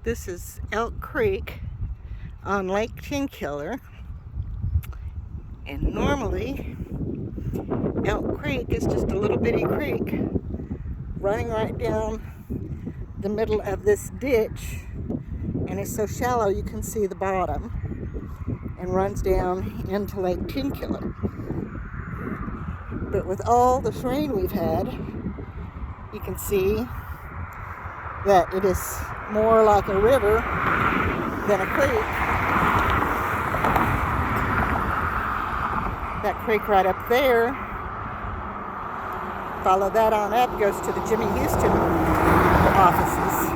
This is Elk Creek on Lake Tenkiller, and normally Elk Creek is just a little bitty creek running right down the middle of this ditch, and it's so shallow you can see the bottom, and runs down into Lake Tenkiller. But with all this rain we've had, you can see that it is more like a river than a creek. That creek right up there, follow that on up, goes to the Jimmy Houston offices.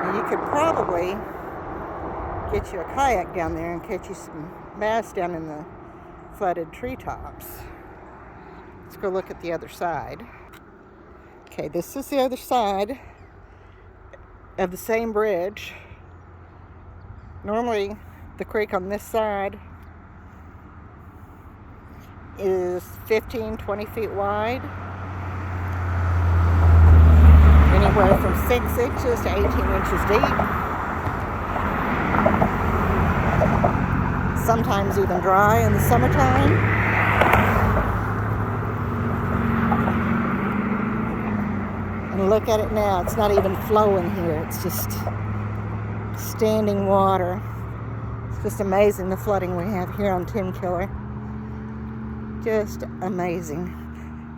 And you could probably get you a kayak down there and catch you some bass down in the flooded treetops. Let's go look at the other side. Okay, this is the other side of the same bridge. Normally, the creek on this side is 15-20 feet wide, anywhere from 6 inches to 18 inches deep, sometimes even dry in the summertime. And look at it now, it's not even flowing here, it's just standing water. It's just amazing the flooding we have here on Tenkiller. Just amazing.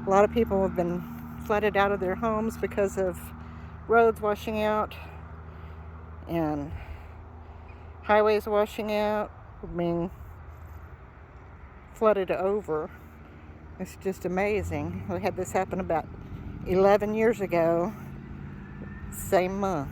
A lot of people have been flooded out of their homes because of roads washing out and highways washing out, being flooded over. It's just amazing. We had this happen about 11 years ago, same month.